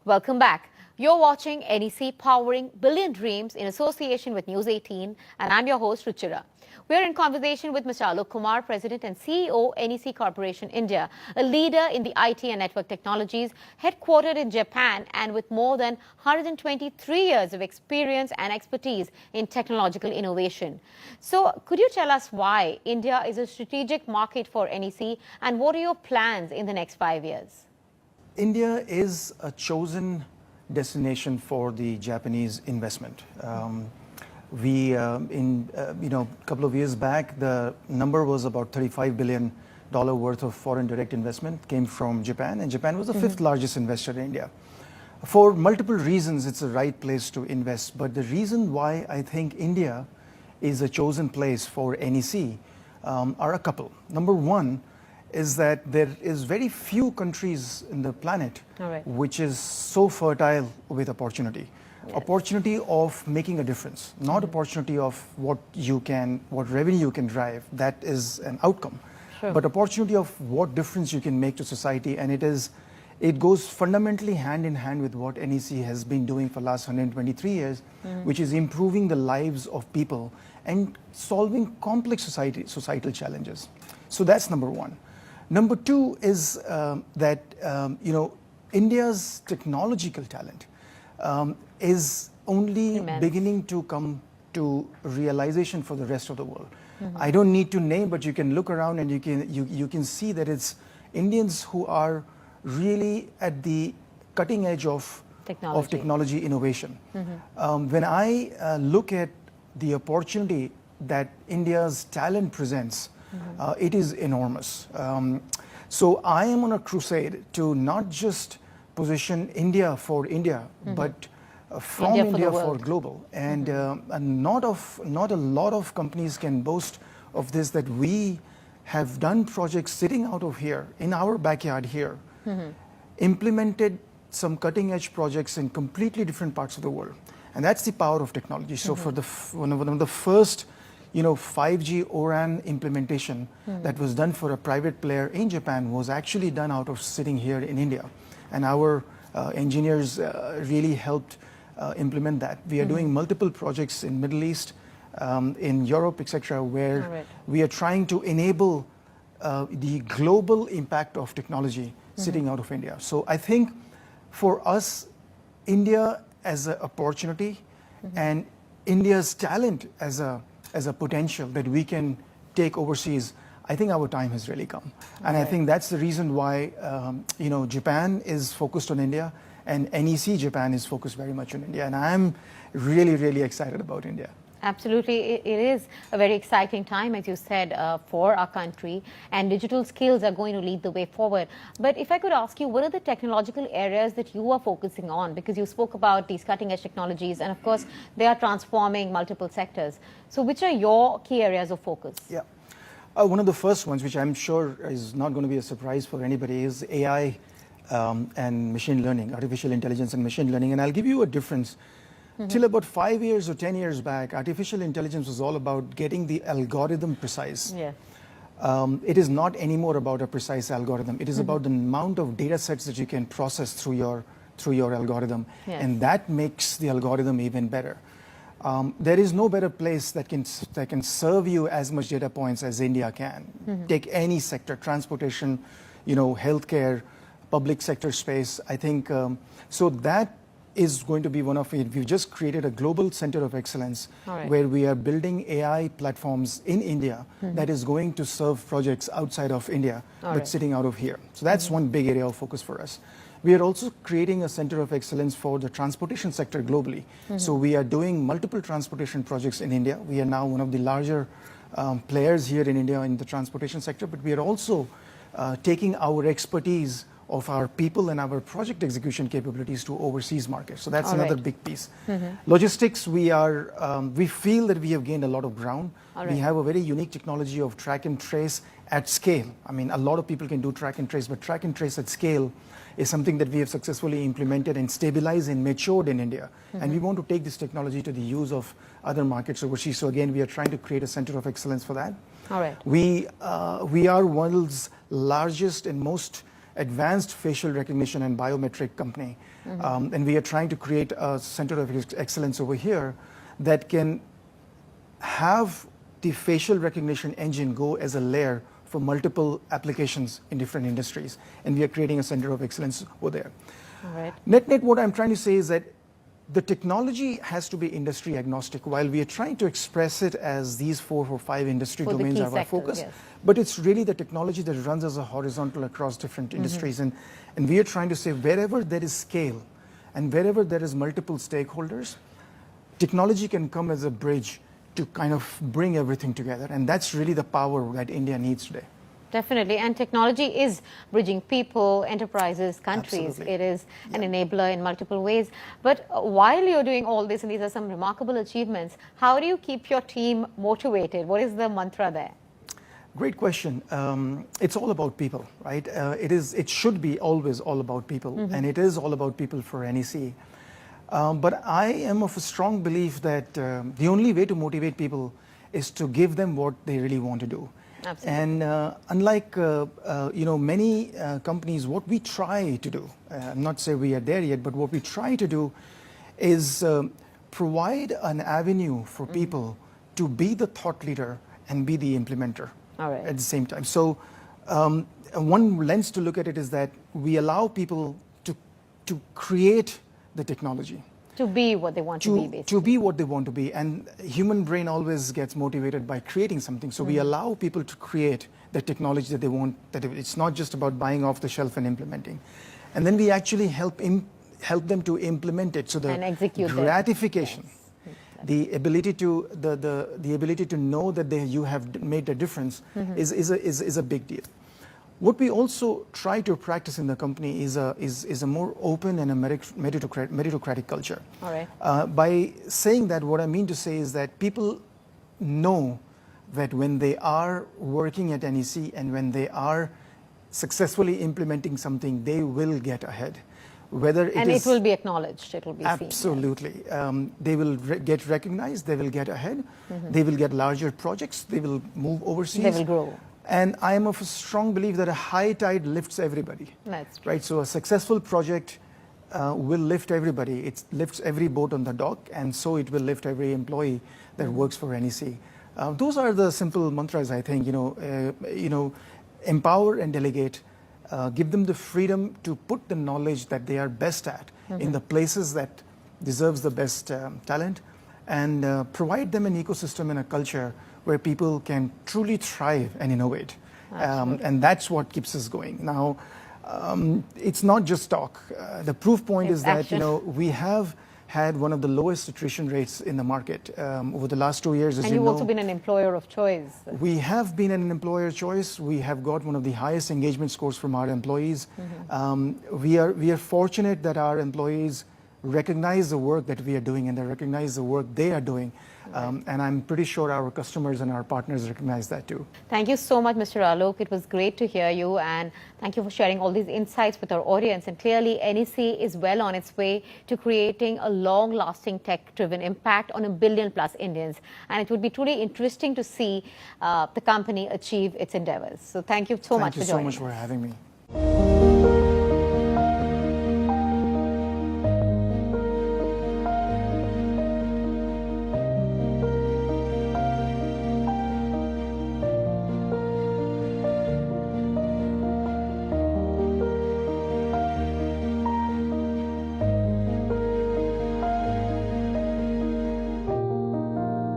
Welcome back. You're watching NEC Powering Billion Dreams in association with News 18, and I'm your host, Ruchira. We're in conversation with Mr. Aalok Kumar, President and CEO, NEC Corporation India, a leader in the IT and network technologies, headquartered in Japan and with more than 123 years of experience and expertise in technological innovation. So, could you tell us why India is a strategic market for NEC and what are your plans in the next 5 years? India is a chosen destination for the Japanese investment. A couple of years back, the number was about $35 billion worth of foreign direct investment came from Japan, and Japan was the fifth largest investor in India. For multiple reasons, it's the right place to invest, but the reason why I think India is a chosen place for NEC are a couple. Number one is that there is very few countries in the planet which is so fertile with opportunity. Yes. Opportunity of making a difference, not opportunity of what revenue you can drive, that is an outcome. Sure. But opportunity of what difference you can make to society, and it goes fundamentally hand in hand with what NEC has been doing for the last 123 years, which is improving the lives of people and solving complex societal challenges. So that's number one. Number two is that India's technological talent is only beginning to come to realization for the rest of the world. I don't need to name, but you can look around and you can see that it's Indians who are really at the cutting edge of technology innovation. When I look at the opportunity that India's talent presents, it is enormous. So I am on a crusade to not just position India for India, but from India for global. And not a lot of companies can boast of this, that we have done projects sitting out of here, in our backyard here, implemented some cutting edge projects in completely different parts of the world. And that's the power of technology. So for one of the first 5G O-RAN implementation that was done for a private player in Japan was actually done out of sitting here in India. And our engineers really helped implement that. We are doing multiple projects in Middle East, in Europe, etc., where we are trying to enable the global impact of technology sitting out of India. So I think for us, India as an opportunity and India's talent as a potential that we can take overseas, I think our time has really come. And I think that's the reason why Japan is focused on India and NEC Japan is focused very much on India. And I'm really, really excited about India. Absolutely. It is a very exciting time, as you said, for our country, and digital skills are going to lead the way forward. But if I could ask you, what are the technological areas that you are focusing on? Because you spoke about these cutting edge technologies, and of course, they are transforming multiple sectors. So which are your key areas of focus? Yeah. One of the first ones, which I'm sure is not going to be a surprise for anybody, is AI and machine learning, artificial intelligence and machine learning. And I'll give you a difference. Till about 5 years or 10 years back, artificial intelligence was all about getting the algorithm precise. Yeah. It is not anymore about a precise algorithm. It is about the amount of data sets that you can process through your algorithm. Yes. And that makes the algorithm even better. There is no better place that can serve you as much data points as India can. Take any sector, transportation, healthcare, public sector space. I think so that is going to be one of it. We've just created a global center of excellence where we are building AI platforms in India that is going to serve projects outside of India, but sitting out of here. So that's one big area of focus for us. We are also creating a center of excellence for the transportation sector globally. So we are doing multiple transportation projects in India. We are now one of the larger players here in India in the transportation sector, but we are also taking our expertise of our people and our project execution capabilities to overseas markets. So that's another big piece. Logistics, we feel that we have gained a lot of ground. We have a very unique technology of track and trace at scale. I mean, a lot of people can do track and trace, but track and trace at scale is something that we have successfully implemented and stabilized and matured in India. And we want to take this technology to the use of other markets overseas. So again, we are trying to create a center of excellence for that. We are world's largest and most advanced facial recognition and biometric company. And we are trying to create a center of excellence over here that can have the facial recognition engine go as a layer for multiple applications in different industries. And we are creating a center of excellence over there. All right. Net, what I'm trying to say is that the technology has to be industry agnostic, while we are trying to express it as these 4 or 5 industry domains are our focus. Yes. But it's really the technology that runs as a horizontal across different industries. And we are trying to say wherever there is scale and wherever there is multiple stakeholders, technology can come as a bridge to kind of bring everything together. And that's really the power that India needs today. Definitely. And technology is bridging people, enterprises, countries. Absolutely. It is an enabler in multiple ways. But while you're doing all this, and these are some remarkable achievements, how do you keep your team motivated? What is the mantra there? Great question. It's all about people, right? It should be always all about people, and it is all about people for NEC. But I am of a strong belief that the only way to motivate people is to give them what they really want to do. Absolutely. And unlike many companies, what we try to do, I'm not saying we are there yet, but what we try to do is provide an avenue for people to be the thought leader and be the implementer at the same time. So one lens to look at it is that we allow people to create the technology. To be what they want to be, basically. To be what they want to be. And human brain always gets motivated by creating something. So we allow people to create the technology that they want. That it's not just about buying off the shelf and implementing. And then we actually help them to implement it. So the gratification, the ability to the ability to know that you have made a difference is a big deal. What we also try to practice in the company is a more open and a meritocratic culture. All right. By saying that, what I mean to say is that people know that when they are working at NEC and when they are successfully implementing something, they will get ahead. It will be acknowledged, it will be seen. Absolutely. They will get recognized, they will get ahead, they will get larger projects, they will move overseas. They will grow. And I am of a strong belief that a high tide lifts everybody. That's true. Right? So a successful project will lift everybody. It lifts every boat on the dock, and so it will lift every employee that works for NEC. Those are the simple mantras, I think. Empower and delegate. Give them the freedom to put the knowledge that they are best at in the places that deserves the best talent, and provide them an ecosystem and a culture where people can truly thrive and innovate. And that's what keeps us going. Now, it's not just talk. The proof point is that we have had one of the lowest attrition rates in the market over the last 2 years. And you've also been an employer of choice. We have been an employer of choice. We have got one of the highest engagement scores from our employees. We are fortunate that our employees recognize the work that we are doing, and they recognize the work they are doing. And I'm pretty sure our customers and our partners recognize that too. Thank you so much, Mr. Aalok. It was great to hear you, and thank you for sharing all these insights with our audience. And clearly, NEC is well on its way to creating a long-lasting tech-driven impact on 1 billion+ Indians. And it would be truly interesting to see the company achieve its endeavors. So thank you so much for joining us. Thank you so much for having me.